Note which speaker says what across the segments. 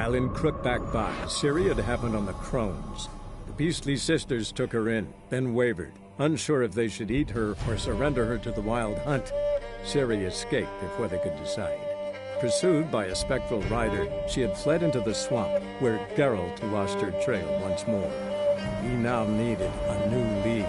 Speaker 1: While in Crookback Bay, Ciri had happened on the Crones. The beastly sisters took her in, then wavered, unsure if they should eat her or surrender her to the Wild Hunt. Ciri escaped before they could decide. Pursued by a spectral rider, she had fled into the swamp, where Geralt lost her trail once more. He now needed a new lead.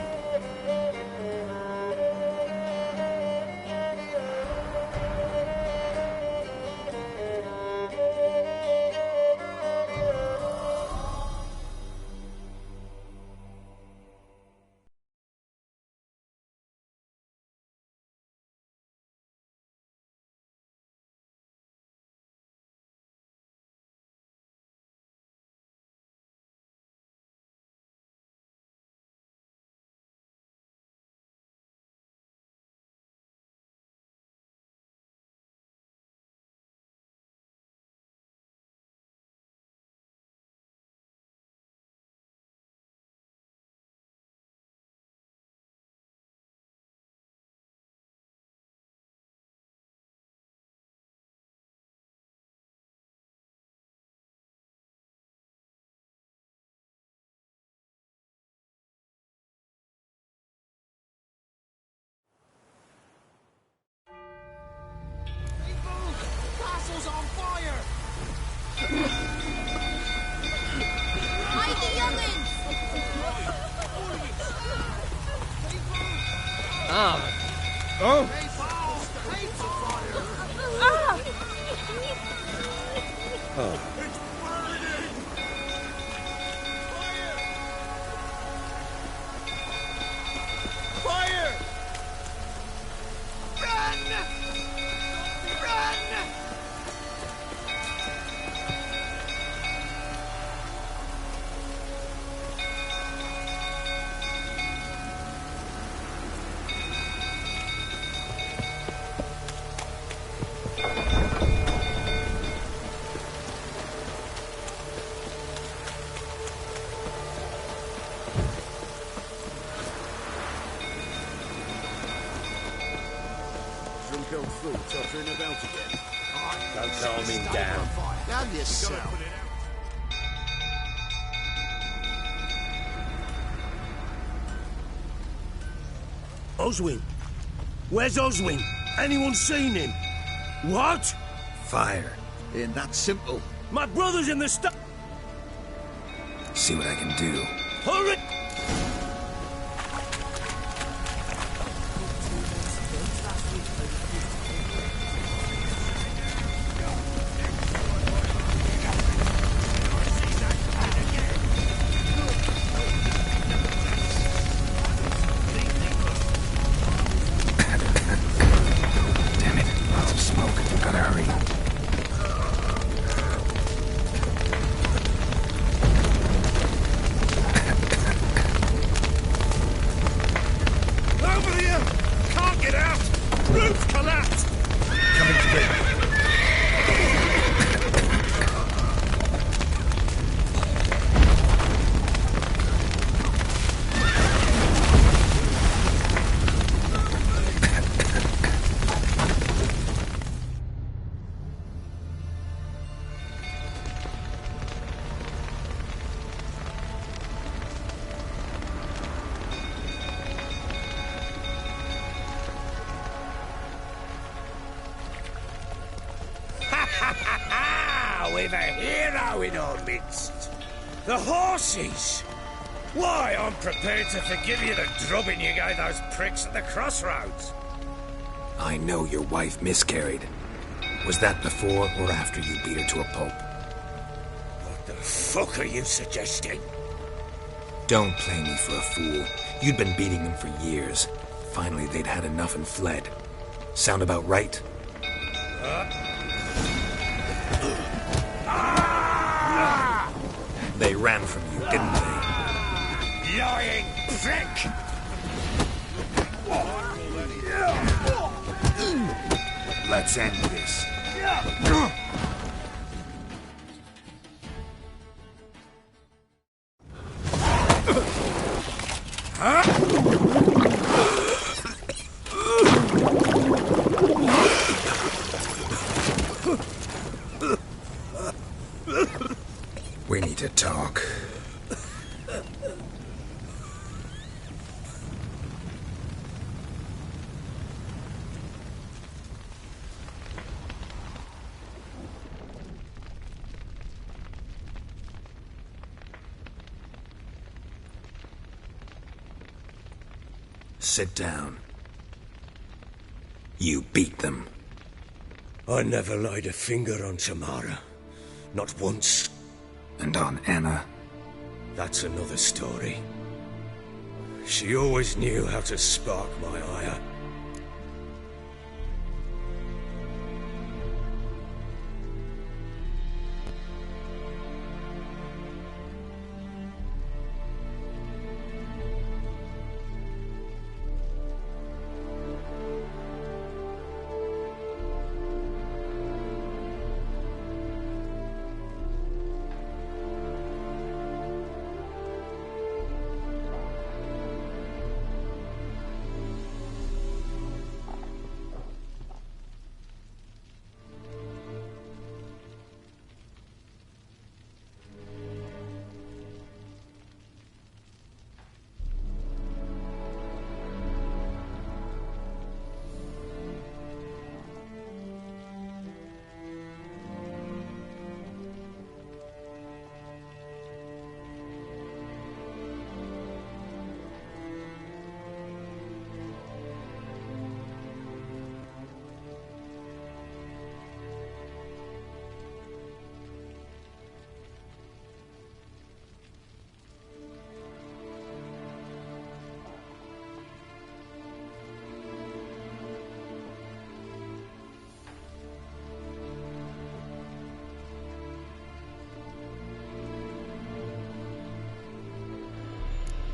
Speaker 2: Castle's on fire!
Speaker 3: Hide the youngins!
Speaker 1: Oh! Oh.
Speaker 2: Fire! Run! Run!
Speaker 4: Come through, tottering about again.
Speaker 5: Don't calm him down.
Speaker 2: Have yourself.
Speaker 5: Oswin? Where's Oswin? Anyone seen him? What?
Speaker 4: Fire. Ain't that simple.
Speaker 5: My brother's in the
Speaker 4: See what I can do.
Speaker 5: Hurry!
Speaker 4: Damn it. Lots of smoke. Gotta hurry.
Speaker 5: Over here! Can't get out! Roof collapsed!
Speaker 4: Coming together.
Speaker 5: We've a hero in our midst. The horses! Why, I'm prepared to forgive you the drubbing you gave those pricks at the crossroads.
Speaker 4: I know your wife miscarried. Was that before or after you beat her to a pulp?
Speaker 5: What the fuck are you suggesting?
Speaker 4: Don't play me for a fool. You'd been beating them for years. Finally, they'd had enough and fled. Sound about right? They ran from you, didn't they?
Speaker 5: Lying prick!
Speaker 4: Let's end this.
Speaker 5: Huh?
Speaker 4: We need to talk. Sit down. You beat them.
Speaker 5: I never laid a finger on Tamara. Not once.
Speaker 4: And on Anna?
Speaker 5: That's another story. She always knew how to spark my ire.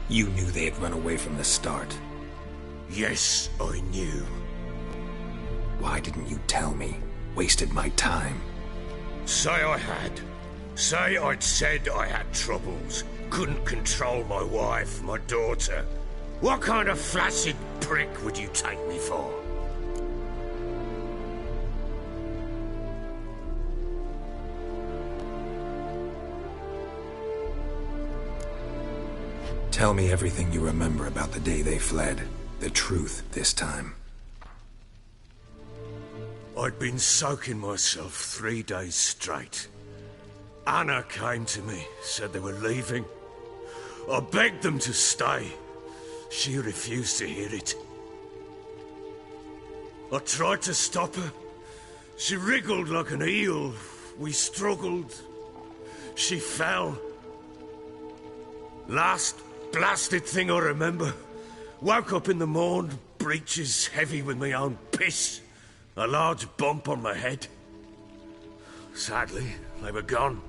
Speaker 4: You knew they had run away from the start.
Speaker 5: Yes, I knew.
Speaker 4: Why didn't you tell me? Wasted my time.
Speaker 5: Say I had. Say I'd said I had troubles. Couldn't control my wife, my daughter. What kind of flaccid prick would you take me for?
Speaker 4: Tell me everything you remember about the day they fled. The truth this time.
Speaker 5: I'd been soaking myself 3 days straight. Anna came to me, said they were leaving. I begged them to stay. She refused to hear it. I tried to stop her. She wriggled like an eel. We struggled. She fell. Last blasted thing I remember. Woke up in the morn, breeches heavy with my own piss. A large bump on my head. Sadly, they were gone.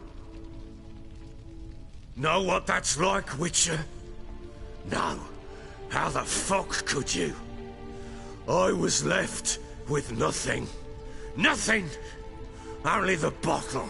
Speaker 5: Know what that's like, Witcher? No. How the fuck could you? I was left with nothing. Nothing! Only the bottle.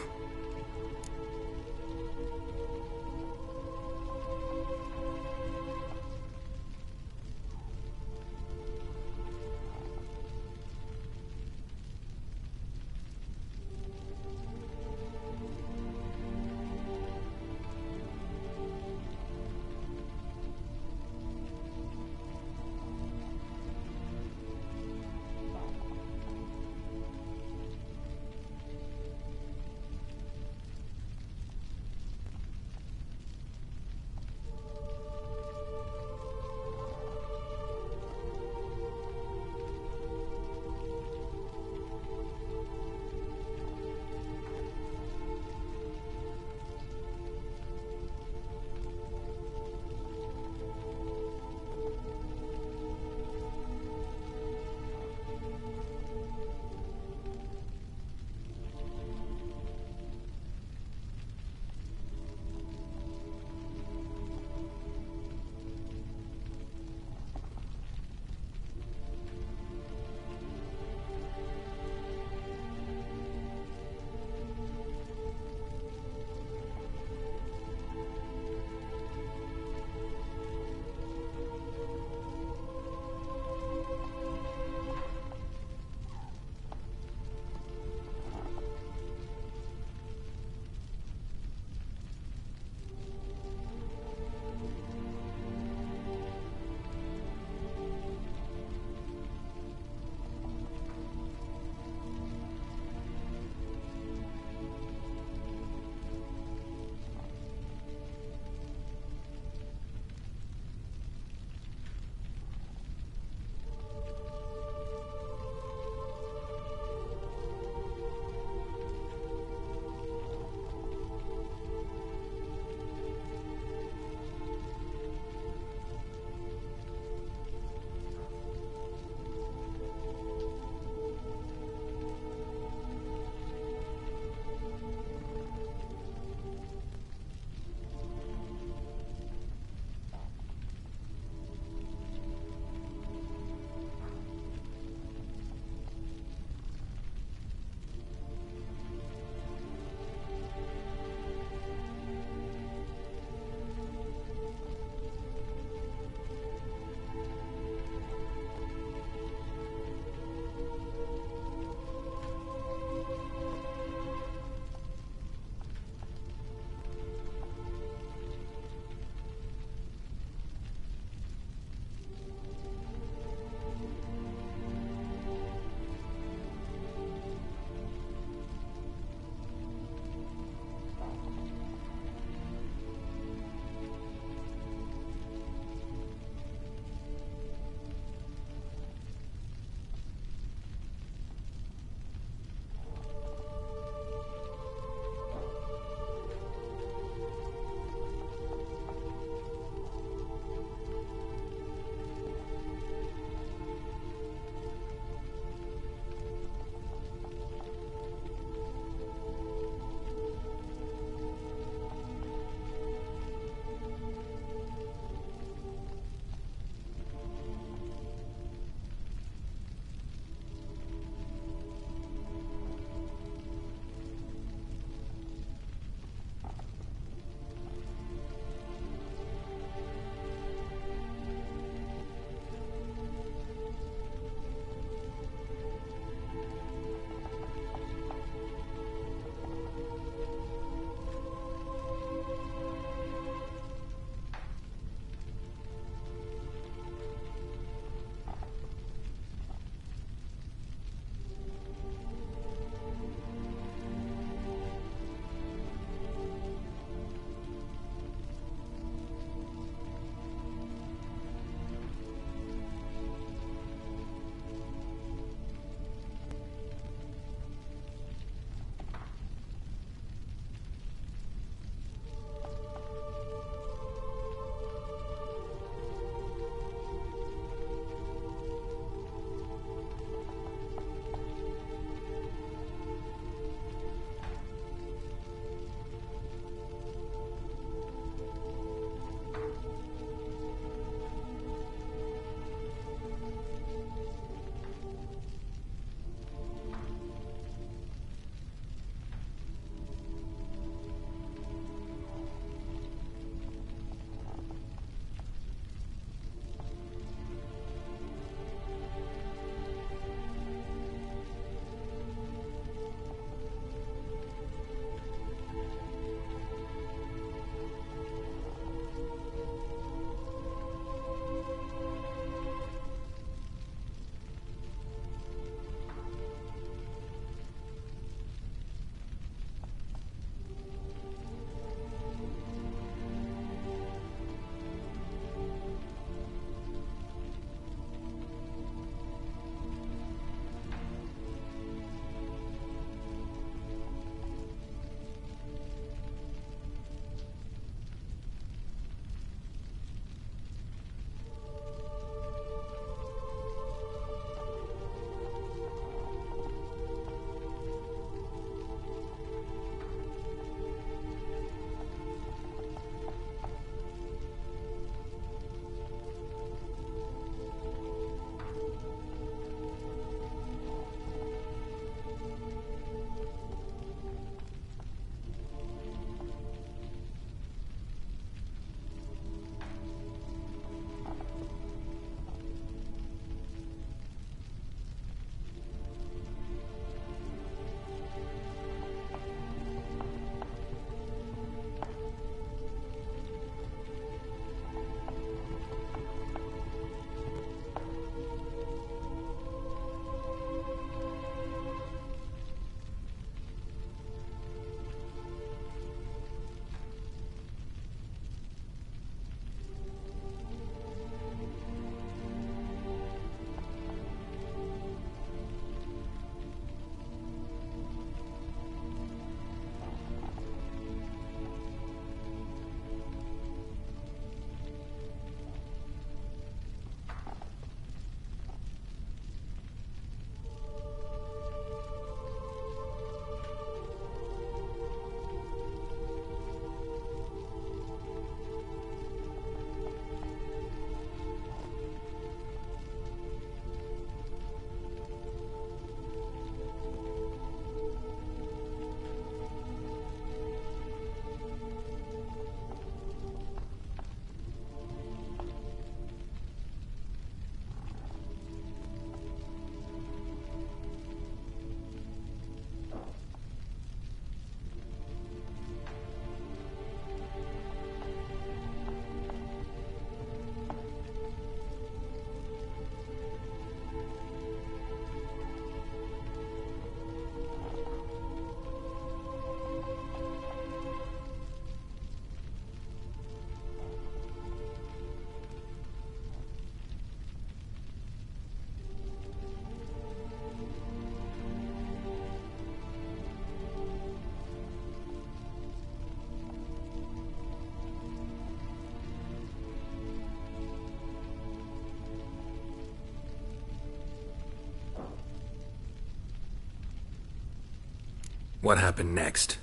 Speaker 4: What happened next?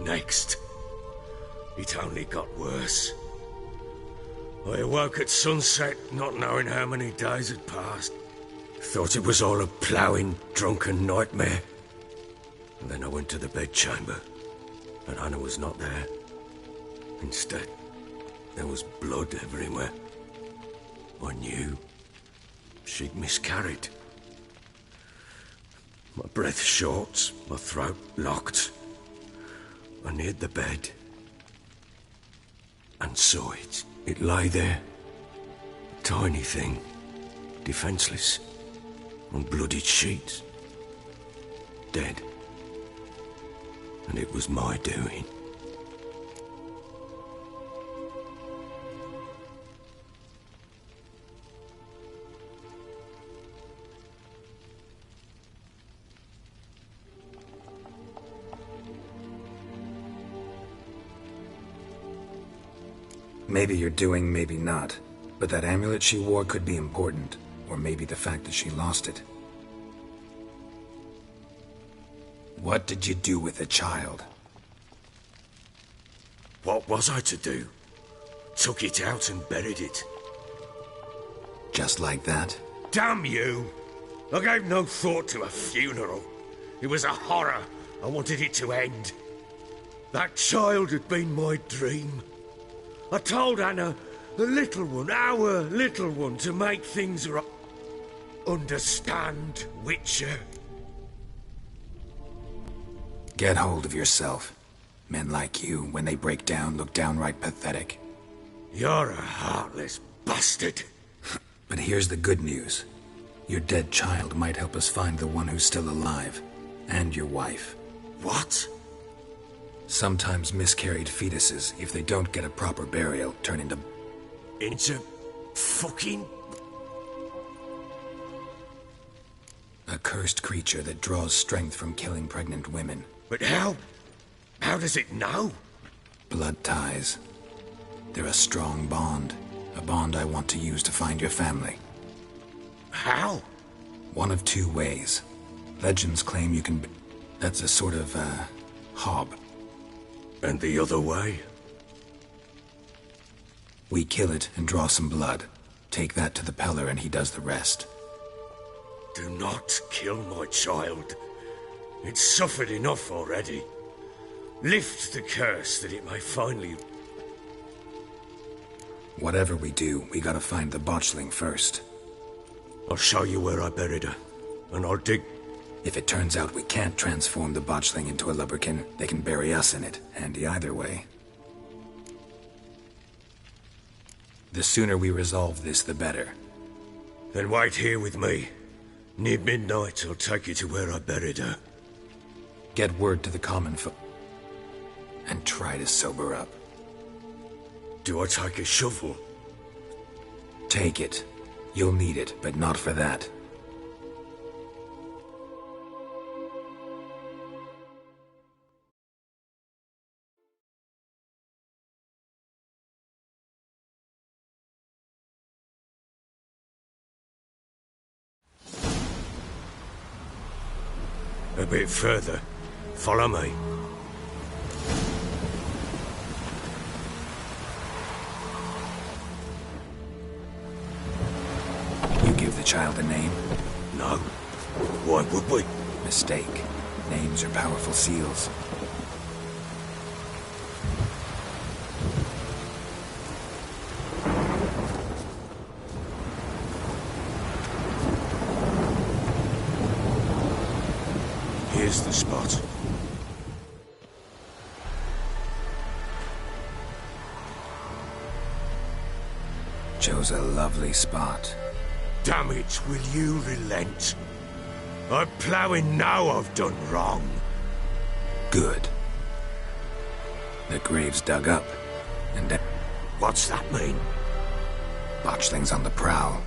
Speaker 5: Next, it only got worse. I awoke at sunset, not knowing how many days had passed. Thought it was all a ploughing, drunken nightmare. And then I went to the bedchamber, and Anna was not there. Instead, there was blood everywhere. I knew she'd miscarried. My breath short, my throat locked. I neared the bed and saw it. It lay there, a tiny thing, defenseless, on bloodied sheets, dead. And it was my doing.
Speaker 4: Maybe you're doing, maybe not. But that amulet she wore could be important. Or maybe the fact that she lost it. What did you do with the child?
Speaker 5: What was I to do? Took it out and buried it.
Speaker 4: Just like that?
Speaker 5: Damn you! I gave no thought to a funeral. It was a horror. I wanted it to end. That child had been my dream. I told Anna, the little one, our little one, to make things right. Understand, Witcher?
Speaker 4: Get hold of yourself. Men like you, when they break down, look downright pathetic.
Speaker 5: You're a heartless bastard.
Speaker 4: But here's the good news. Your dead child might help us find the one who's still alive. And your wife.
Speaker 5: What?
Speaker 4: Sometimes miscarried fetuses, if they don't get a proper burial, turn into
Speaker 5: fucking...
Speaker 4: a cursed creature that draws strength from killing pregnant women.
Speaker 5: But how? How does it know?
Speaker 4: Blood ties. They're a strong bond. A bond I want to use to find your family.
Speaker 5: How?
Speaker 4: One of two ways. Legends claim you can... That's a sort of, hob.
Speaker 5: And the other way?
Speaker 4: We kill it and draw some blood. Take that to the Peller and he does the rest.
Speaker 5: Do not kill my child. It's suffered enough already. Lift the curse that it may finally...
Speaker 4: Whatever we do, we gotta find the botchling first.
Speaker 5: I'll show you where I buried her, and I'll dig...
Speaker 4: If it turns out we can't transform the botchling into a lubberkin, they can bury us in it. Handy either way. The sooner we resolve this, the better.
Speaker 5: Then wait here with me. Near midnight, I'll take you to where I buried her.
Speaker 4: Get word to the common folk. And try to sober up.
Speaker 5: Do I take a shovel?
Speaker 4: Take it. You'll need it, but not for that.
Speaker 5: A bit further. Follow me.
Speaker 4: You give the child a name?
Speaker 5: No. Why would we?
Speaker 4: Mistake. Names are powerful seals.
Speaker 5: Here's the spot.
Speaker 4: Chose a lovely spot.
Speaker 5: Damn it, will you relent? I'm ploughing now I've done wrong.
Speaker 4: Good. The grave's dug up, and
Speaker 5: What's that mean?
Speaker 4: botchling's on the prowl.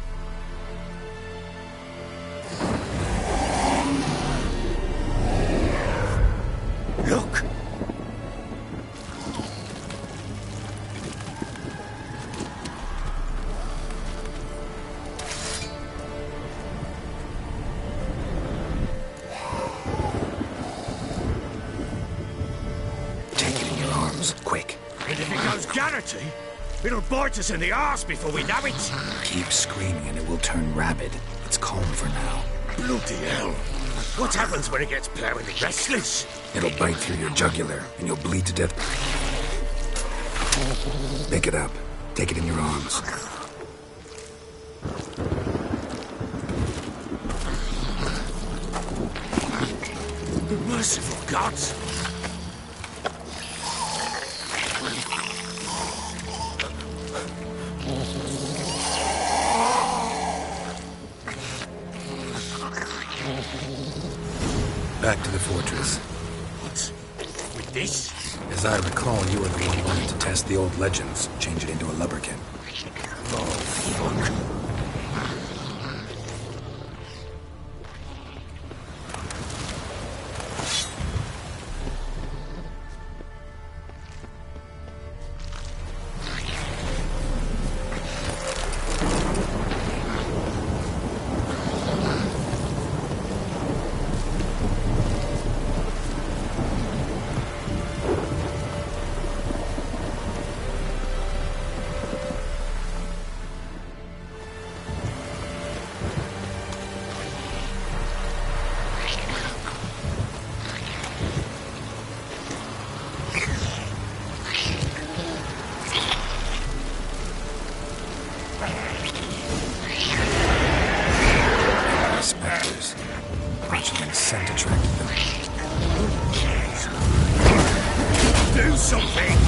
Speaker 5: Look! And if it goes Garrity, it'll bite us in the arse before we know it.
Speaker 4: Keep screaming and it will turn rabid. It's calm for now.
Speaker 5: Bloody hell. What happens when it gets plowing the restless?
Speaker 4: It'll bite through your jugular and you'll bleed to death. Pick it up. Take it in your arms.
Speaker 5: Merciful gods.
Speaker 4: Back to the fortress.
Speaker 5: What? With this?
Speaker 4: As I recall, you were the one who wanted to test the old legends, change it into a lubberkin.
Speaker 5: Oh, fuck. Do something!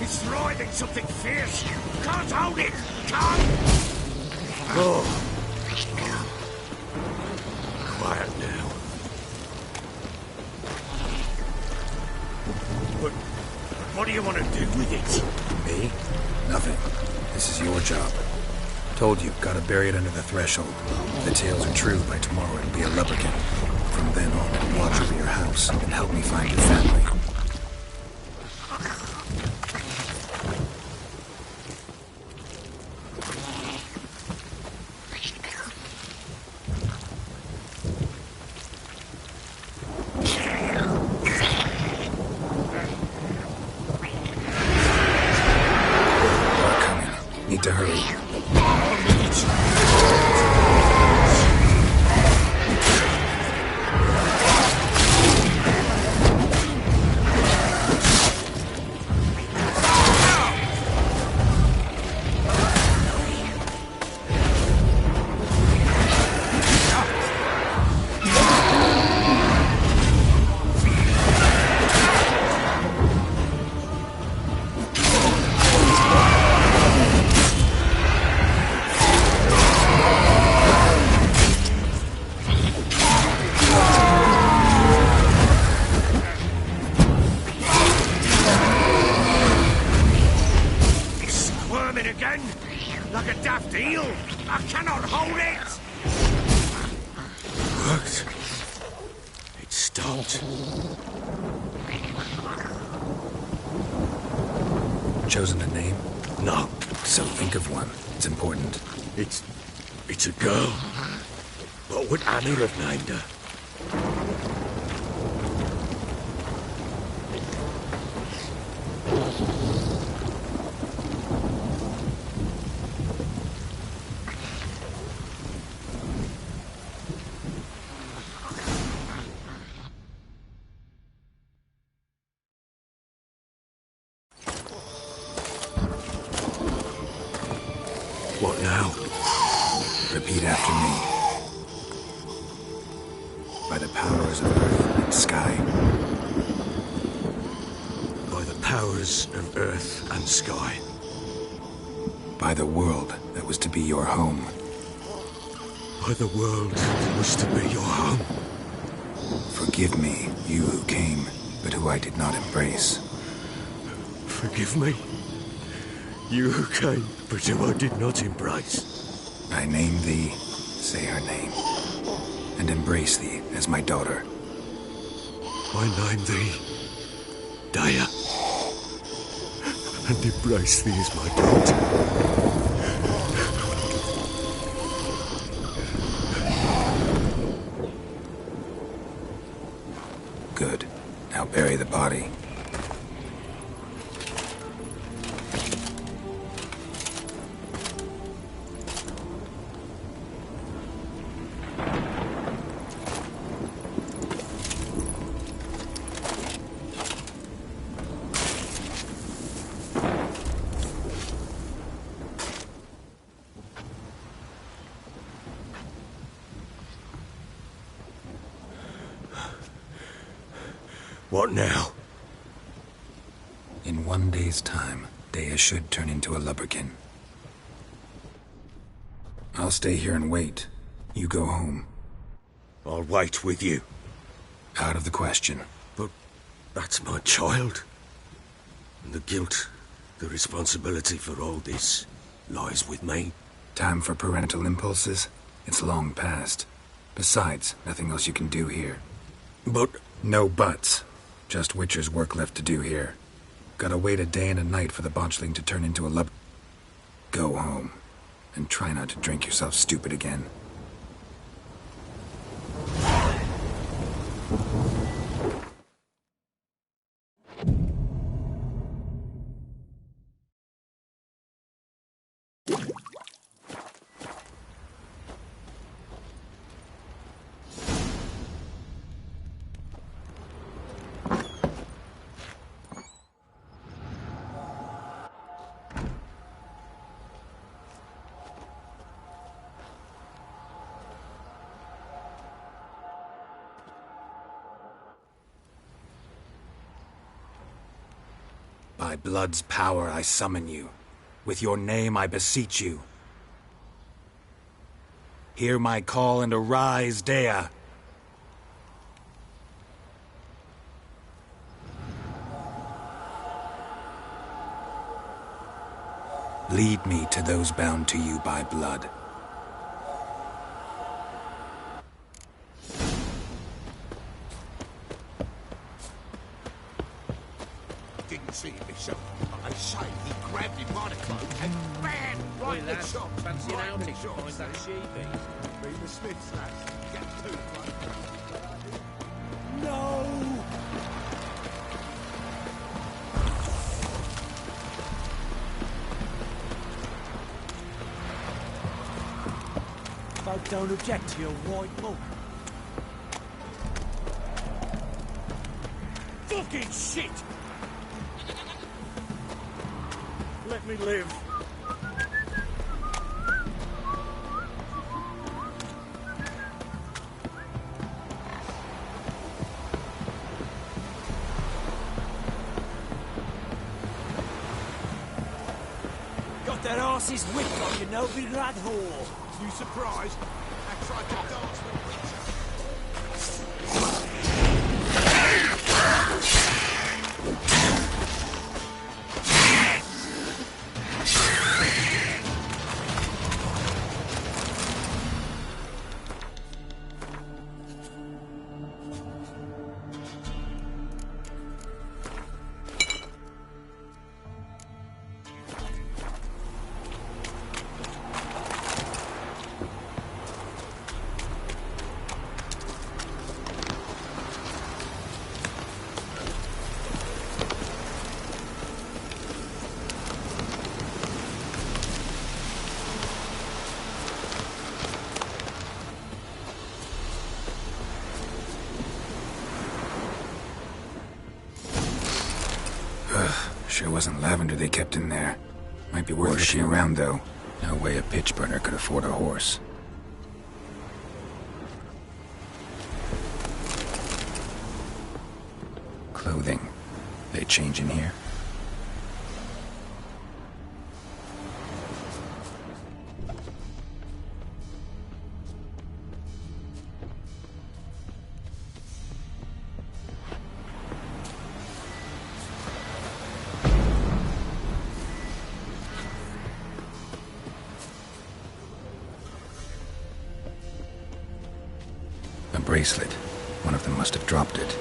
Speaker 5: It's writhing something fierce. Can't hold it. Can't. Oh. Quiet now. But what do you want to do with it?
Speaker 4: Me? Nothing. This is your job. Told you, gotta bury it under the threshold. If the tales are true, by tomorrow it'll be a lubberkin. From then on, it'll watch over your house and help me find your family. Need to hurry.
Speaker 5: Again, like a daft eel. I cannot hold it. Worked. It stopped.
Speaker 4: Chosen a name?
Speaker 5: No.
Speaker 4: So think of one. It's important.
Speaker 5: It's a girl. What would Annie have named her? What now?
Speaker 4: Repeat after me. By the powers of earth and sky.
Speaker 5: By the powers of earth and sky.
Speaker 4: By the world that was to be your home.
Speaker 5: By the world that was to be your home.
Speaker 4: Forgive me, you who came, but who I did not embrace.
Speaker 5: Forgive me? You came, but whom I did not embrace.
Speaker 4: I name thee, say her name, and embrace thee as my daughter.
Speaker 5: I name thee Daya, and embrace thee as my daughter.
Speaker 4: Good. Now bury the body.
Speaker 5: What now?
Speaker 4: In 1 day's time, Daya should turn into a lubberkin. I'll stay here and wait. You go home.
Speaker 5: I'll wait with you.
Speaker 4: Out of the question.
Speaker 5: But that's my child. And the guilt, the responsibility for all this lies with me.
Speaker 4: Time for parental impulses? It's long past. Besides, nothing else you can do here.
Speaker 5: But...
Speaker 4: No buts. Just Witcher's work left to do here. Gotta wait a day and a night for the botchling to turn into a lub... Go home. And try not to drink yourself stupid again. By blood's power I summon you. With your name I beseech you. Hear my call and arise, Daya. Lead me to those bound to you by blood.
Speaker 2: Didn't see him myself. But they say he grabbed him by the cloak and ran right in the shop.
Speaker 6: Fancy an
Speaker 2: Right in the
Speaker 6: outing to
Speaker 2: shop,
Speaker 6: find that
Speaker 2: so-
Speaker 6: sheepy.
Speaker 2: Be the Smiths, lads. Get to the cloak.
Speaker 6: No! Folk don't object to your white look. Fucking shit! Let me live. Got that arse's whip on you, no big lad whore.
Speaker 2: You surprised? I tried to dance with Richard.
Speaker 4: Sure wasn't lavender they kept in there. Might be worth looking around, though. No way a pitch burner could afford a horse. Clothing. They change in here? bracelet. One of them must have dropped it.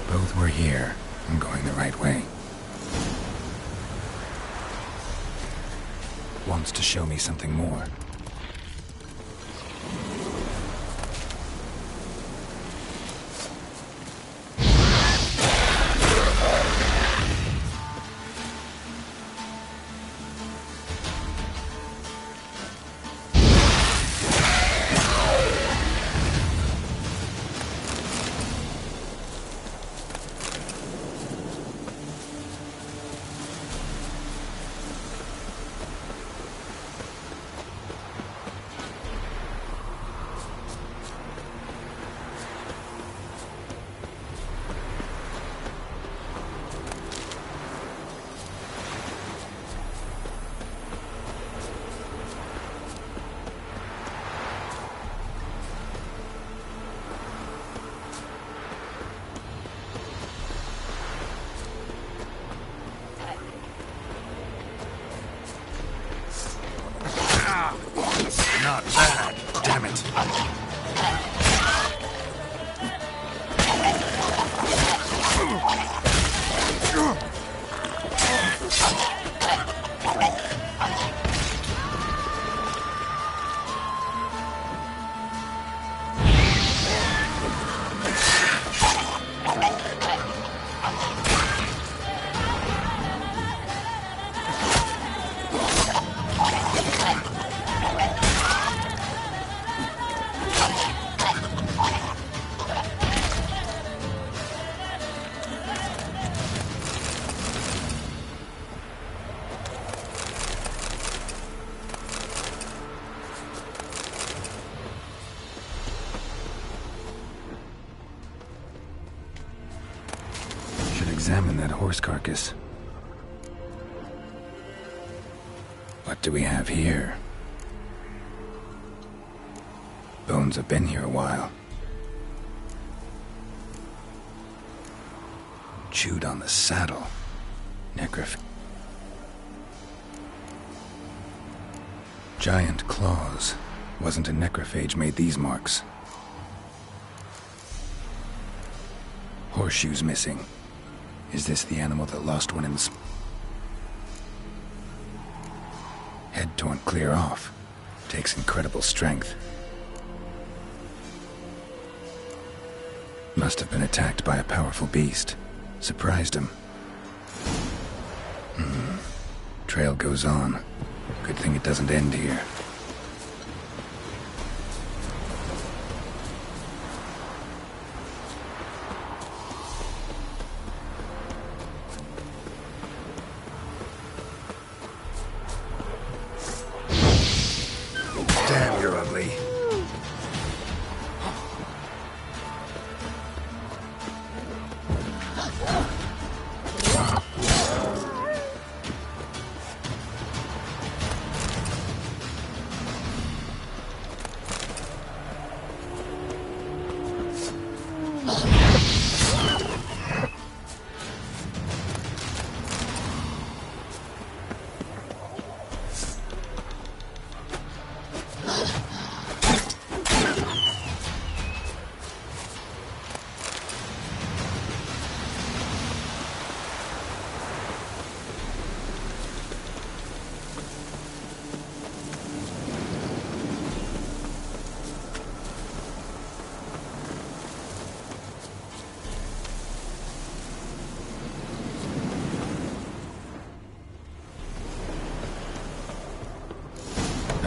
Speaker 4: Both were here. I'm going the right way. Wants to show me something more. Not bad. Damn it. Examine that horse carcass. What do we have here? Bones have been here a while. Chewed on the saddle. Giant claws. Wasn't a necrophage made these marks. Horseshoes missing. Is this the animal that lost one in the... Head torn clear off. Takes incredible strength. Must have been attacked by a powerful beast. Surprised him. Trail goes on. Good thing it doesn't end here. Damn, you're ugly.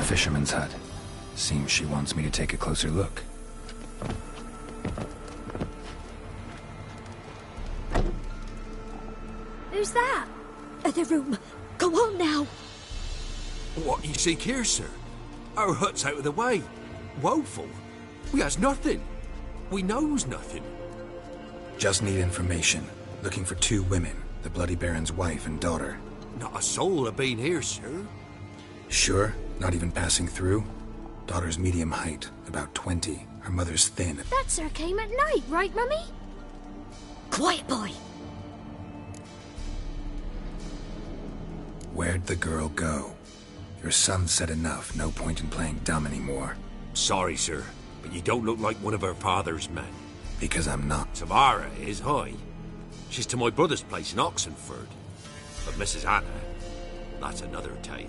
Speaker 4: Fisherman's hut. Seems she wants me to take a closer look.
Speaker 3: Who's that? The room. Go on now.
Speaker 5: What you seek here, sir? Our hut's out of the way. Woeful. We has nothing. We knows nothing.
Speaker 4: Just need information. Looking for 2 women. The Bloody Baron's wife and daughter.
Speaker 5: Not a soul have been here, sir.
Speaker 4: Sure? Not even passing through? Daughter's medium height, about 20. Her mother's thin.
Speaker 3: That sir came at night, right, Mummy? Quiet, boy.
Speaker 4: Where'd the girl go? Your son said enough. No point in playing dumb anymore.
Speaker 5: Sorry, sir, But you don't look like one of her father's men.
Speaker 4: Because I'm not.
Speaker 5: Tamara is, aye. She's to my brother's place in Oxenford. But Mrs. Anna, that's another tale.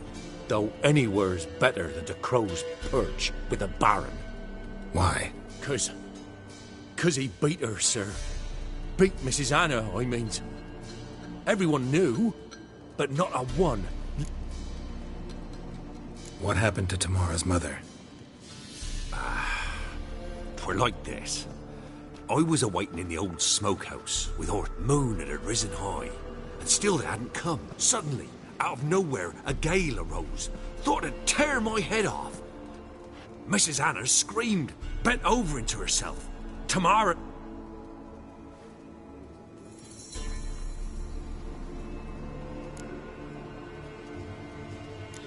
Speaker 5: Though anywhere's better than the Crow's perch with a baron.
Speaker 4: Why?
Speaker 5: 'Cause he beat her, sir. Beat Mrs. Anna, I mean. Everyone knew, but not a one.
Speaker 4: What happened to Tamara's mother?
Speaker 5: Twere like this. I was awaiting in the old smokehouse with our moon that had risen high, and still it hadn't come. Suddenly, out of nowhere, a gale arose. Thought it'd tear my head off. Mrs. Anna screamed, bent over into herself. Tamara...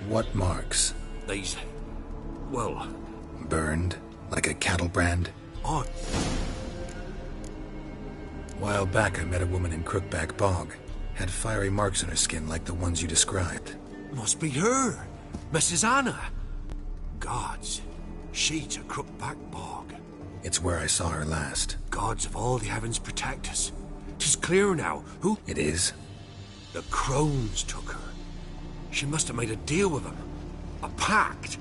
Speaker 4: What marks?
Speaker 5: These... well...
Speaker 4: Burned? Like a cattle brand?
Speaker 5: odd.
Speaker 4: While back I met a woman in Crookback Bog. Had fiery marks on her skin like the ones you described.
Speaker 5: Must be her. Mrs. Anna. Gods. She to Crookback Bog.
Speaker 4: It's where I saw her last.
Speaker 5: Gods of all the heavens protect us. 'Tis clear now who...
Speaker 4: It is?
Speaker 5: The crones took her. She must have made a deal with them. A pact.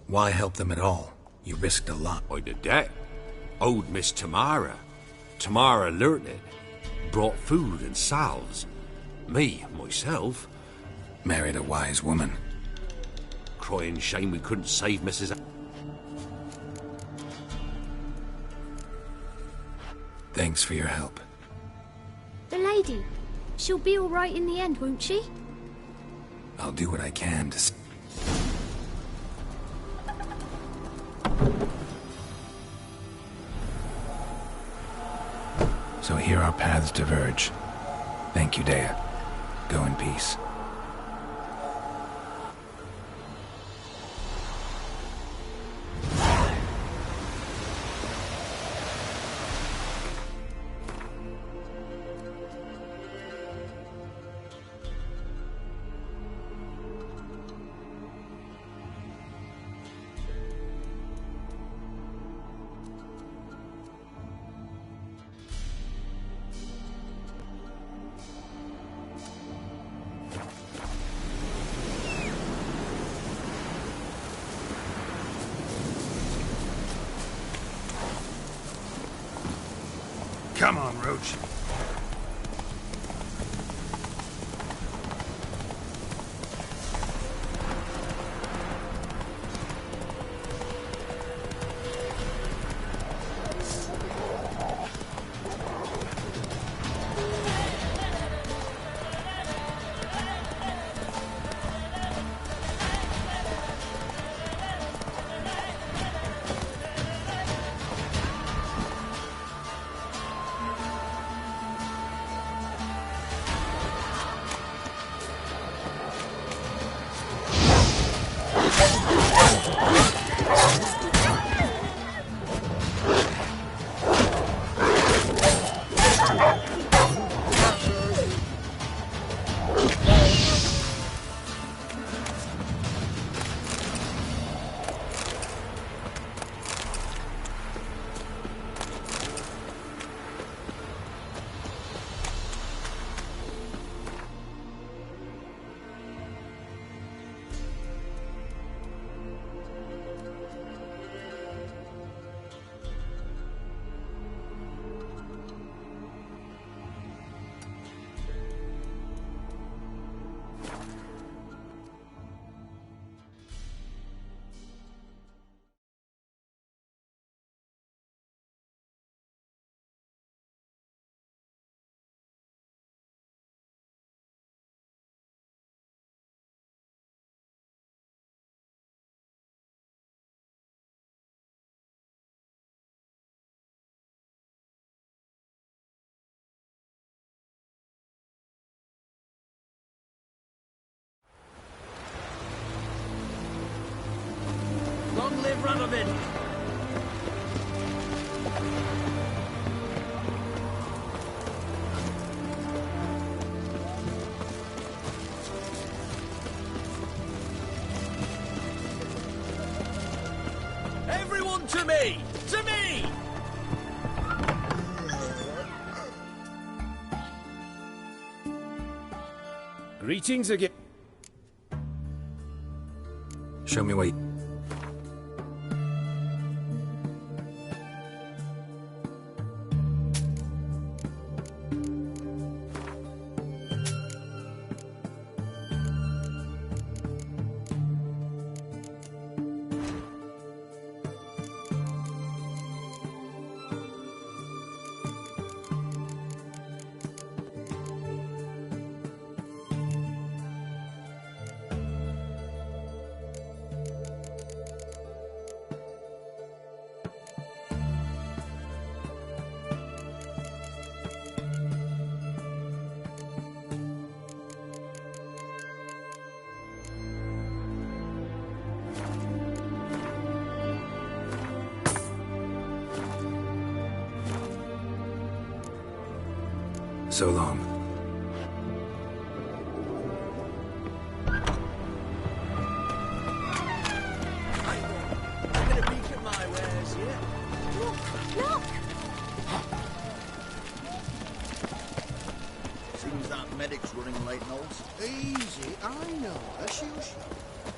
Speaker 4: Why help them at all? You risked a lot.
Speaker 5: I did that. Owed Miss Tamara. Tamara learnt it. Brought food and salves. Me, myself...
Speaker 4: Married a wise woman.
Speaker 5: Crying shame we couldn't save Mrs.
Speaker 4: Thanks for your help.
Speaker 3: The lady. She'll be all right in the end, won't she?
Speaker 4: I'll do what I can to... So here our paths diverge. Thank you, Dea. Go in peace.
Speaker 2: Come on, Roach.
Speaker 6: Long live Radovid! Come to me! To me! Greetings again.
Speaker 4: Show me what. So long.
Speaker 6: I'm gonna peek at my wares, yeah?
Speaker 3: Look!
Speaker 7: Seems that medic's running late, Knowles.
Speaker 2: Easy, I know her. She'll show.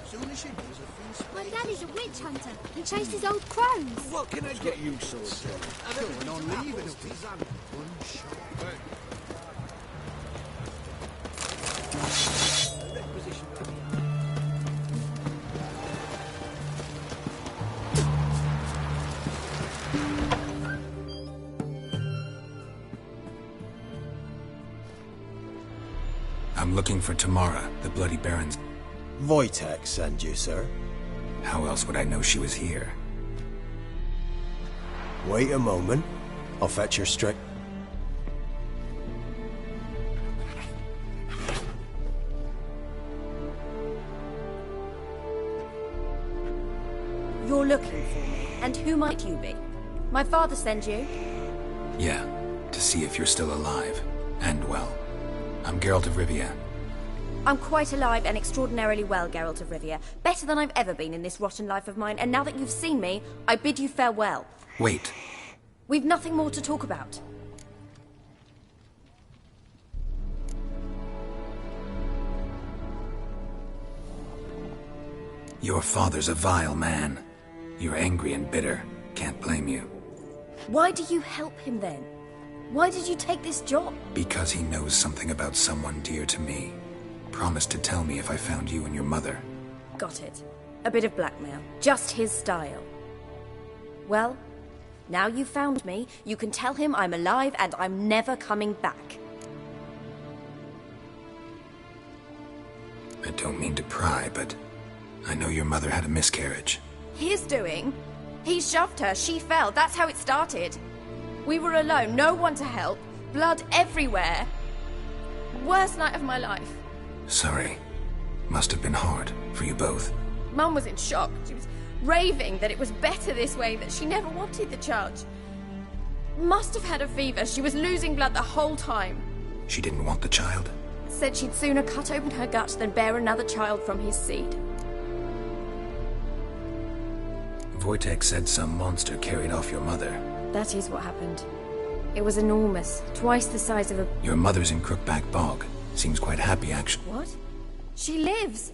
Speaker 2: Soon as she does a feast.
Speaker 3: My daddy's a witch hunter. He chases old crows.
Speaker 2: What can I
Speaker 7: Get you sorted.
Speaker 2: Going on leave and it'll be one shot.
Speaker 4: I'm looking for Tamara, the Bloody Baron's.
Speaker 6: Wojtek send you, sir.
Speaker 4: How else would I know she was here?
Speaker 6: Wait a moment. I'll fetch her straight.
Speaker 8: You're looking for me. And who might you be? My father sent you?
Speaker 4: Yeah, to see if you're still alive. And well. I'm Geralt of Rivia.
Speaker 8: I'm quite alive and extraordinarily well, Geralt of Rivia. Better than I've ever been in this rotten life of mine, and now that you've seen me, I bid you farewell.
Speaker 4: Wait.
Speaker 8: We've nothing more to talk about.
Speaker 4: Your father's a vile man. You're angry and bitter. Can't blame you.
Speaker 8: Why do you help him then? Why did you take this job?
Speaker 4: Because he knows something about someone dear to me. Promised to tell me if I found you and your mother.
Speaker 8: Got it. A bit of blackmail. Just his style. Well, now you've found me, you can tell him I'm alive and I'm never coming back.
Speaker 4: I don't mean to pry, but I know your mother had a miscarriage.
Speaker 8: His doing? He shoved her, she fell, that's how it started. We were alone, no one to help, blood everywhere. Worst night of my life.
Speaker 4: Sorry. Must have been hard for you both.
Speaker 8: Mum was in shock. She was raving that it was better this way, that she never wanted the child. Must have had a fever. She was losing blood the whole time.
Speaker 4: She didn't want the child?
Speaker 8: Said she'd sooner cut open her gut than bear another child from his seed.
Speaker 4: Wojtek said some monster carried off your mother.
Speaker 8: That is what happened. It was enormous, twice the size of a...
Speaker 4: Your mother's in Crookback Bog. Seems quite happy, actually.
Speaker 8: What? She lives.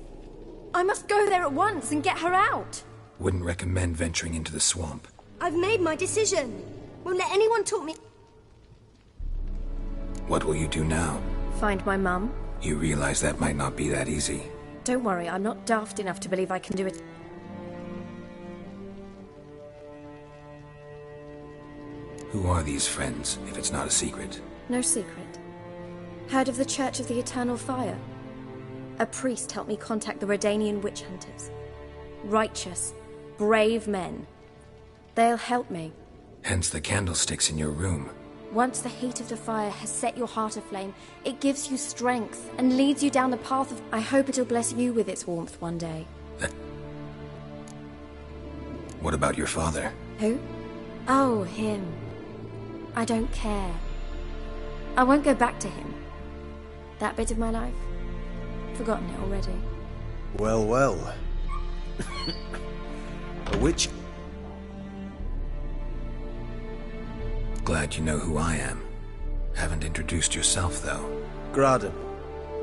Speaker 8: I must go there at once and get her out.
Speaker 4: Wouldn't recommend venturing into the swamp.
Speaker 3: I've made my decision. Won't let anyone talk me.
Speaker 4: What will you do now?
Speaker 8: Find my mum.
Speaker 4: You realize that might not be that easy.
Speaker 8: Don't worry, I'm not daft enough to believe I can do it.
Speaker 4: Who are these friends, if it's not a secret?
Speaker 8: No secret. Heard of the Church of the Eternal Fire? A priest helped me contact the Redanian witch hunters. Righteous, brave men. They'll help me.
Speaker 4: Hence the candlesticks in your room.
Speaker 8: Once the heat of the fire has set your heart aflame, it gives you strength and leads you down the path of... I hope it'll bless you with its warmth one day.
Speaker 4: What about your father?
Speaker 8: Who? Oh, him. I don't care. I won't go back to him. That bit of my life? Forgotten it already.
Speaker 6: Well, well. A witch?
Speaker 4: Glad you know who I am. Haven't introduced yourself, though.
Speaker 9: Graden,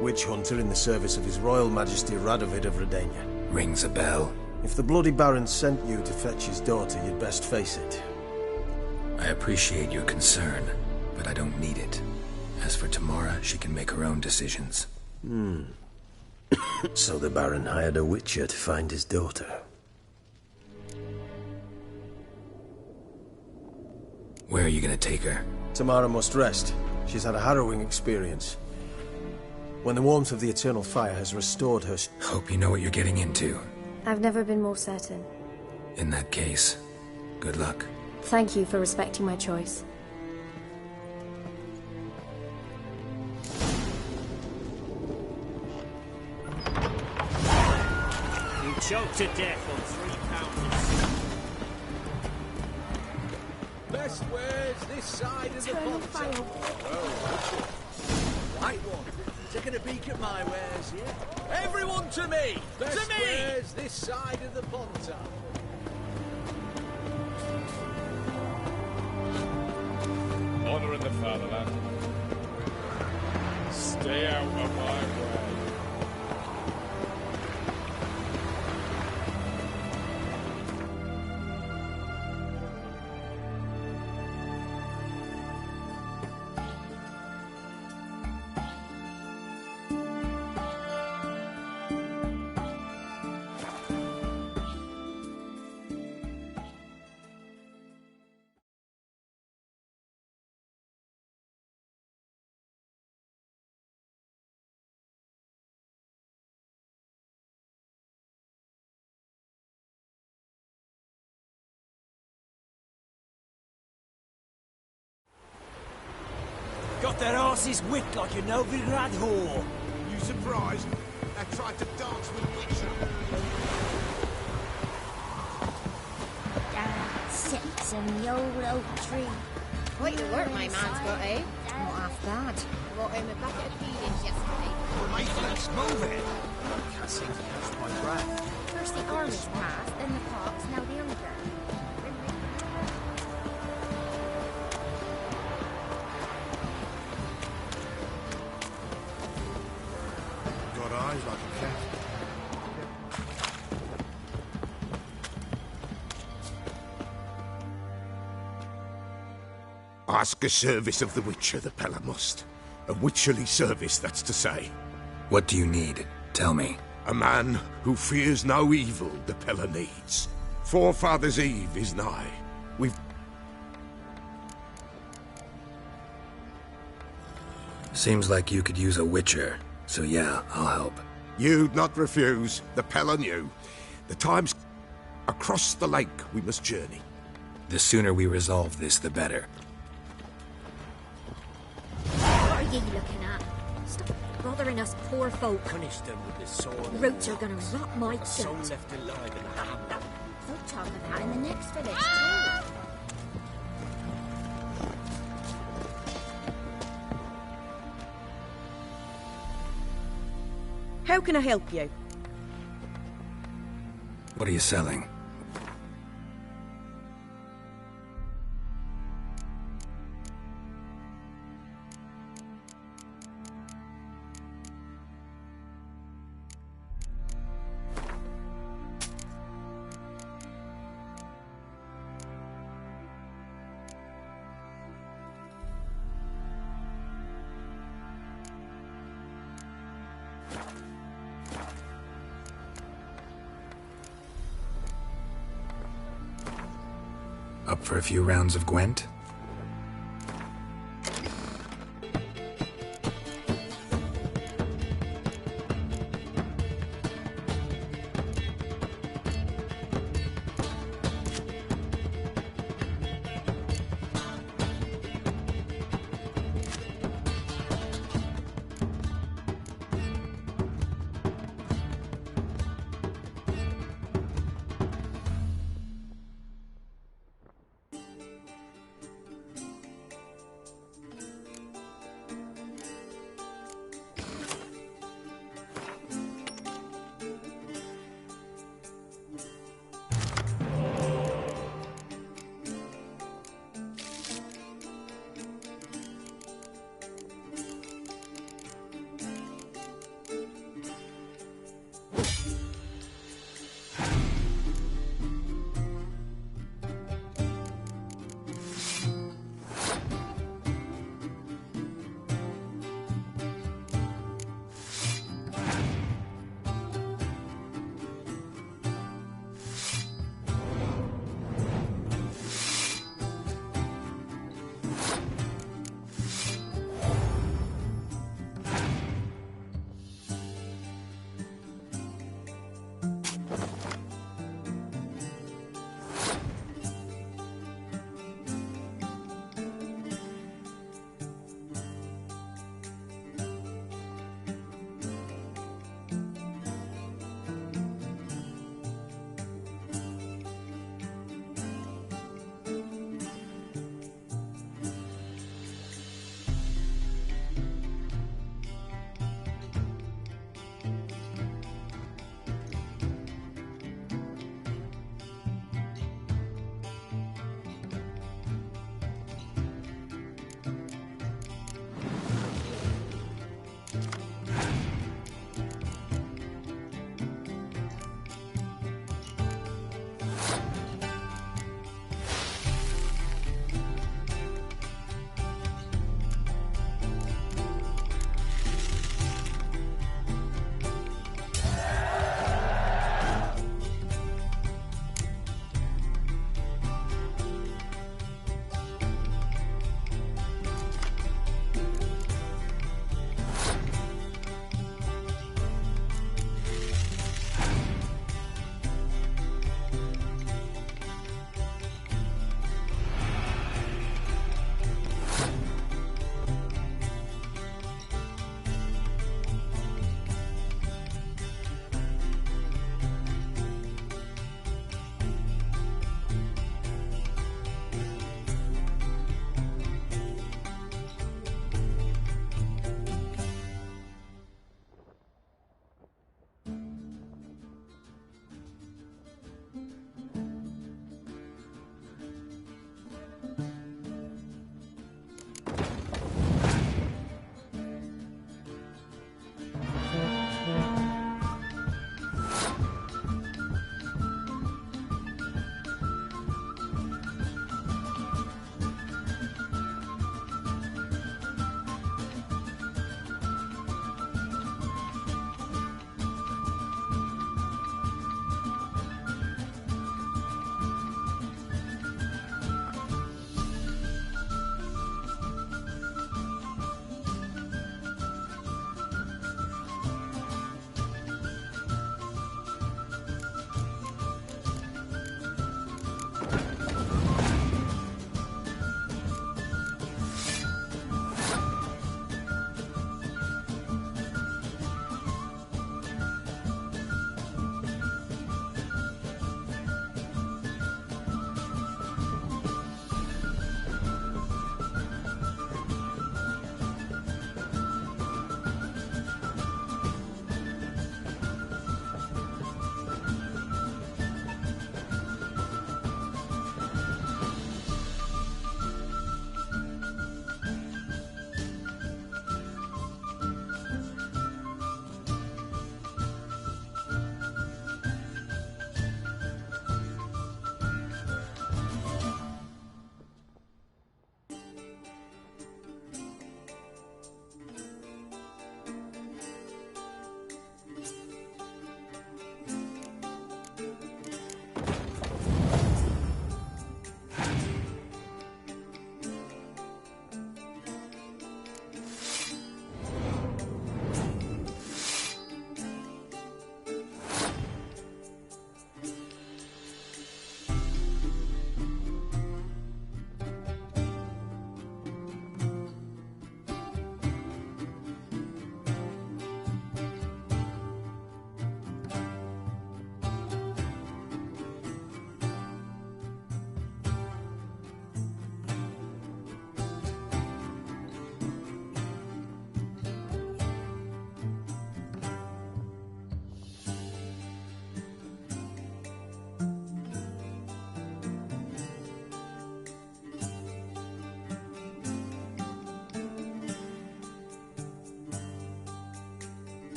Speaker 9: witch hunter in the service of His Royal Majesty Radovid of Redania.
Speaker 4: Rings a bell.
Speaker 9: If the Bloody Baron sent you to fetch his daughter, you'd best face it.
Speaker 4: I appreciate your concern, but I don't need it. As for Tamara, she can make her own decisions.
Speaker 9: So the Baron hired a witcher to find his daughter.
Speaker 4: Where are you gonna take her?
Speaker 9: Tamara must rest. She's had a harrowing experience. When the warmth of the eternal fire has restored her...
Speaker 4: Hope you know what you're getting into.
Speaker 8: I've never been more certain.
Speaker 4: In that case, good luck.
Speaker 8: Thank you for respecting my choice.
Speaker 6: You choked to death on 3 pounders.
Speaker 2: Best wares this side of the pond. Right one. Taking a peek at my wares, yeah? Everyone to me! Best to me! Wares this side of the pond.
Speaker 10: Honor in the fatherland. Stay out of my way.
Speaker 6: Got their asses whipped like a Novigrad whore.
Speaker 2: You surprised? They tried to dance with Witcher.
Speaker 3: Sits in the old oak tree.
Speaker 11: Quite the work my man's got, eh? Not half bad. Brought him a bucket of feedings yesterday.
Speaker 2: Well, mate, let's move it.
Speaker 7: I can't seem to catch my breath.
Speaker 11: First the army's passed, then the pox, now the hunger.
Speaker 2: Got eyes like a cat. Ask a service of the Witcher, the Pella must. A witcherly service, that's to say.
Speaker 4: What do you need? Tell me.
Speaker 2: A man who fears no evil the Pella needs. Forefather's Eve is nigh. We've...
Speaker 4: Seems like you could use a witcher, so yeah, I'll help.
Speaker 2: You'd not refuse. The Pella knew. The time's... Across the lake we must journey.
Speaker 4: The sooner we resolve this, the better.
Speaker 3: What are you looking at? Stop bothering us poor folk.
Speaker 6: Punish them with the sword.
Speaker 3: Roots are gonna rot my
Speaker 6: A soul
Speaker 3: gut.
Speaker 6: left alive in the hamlet.
Speaker 11: They'll talk of that in the next village, too.
Speaker 12: How can I help you?
Speaker 4: What are you selling? Up for a few rounds of Gwent?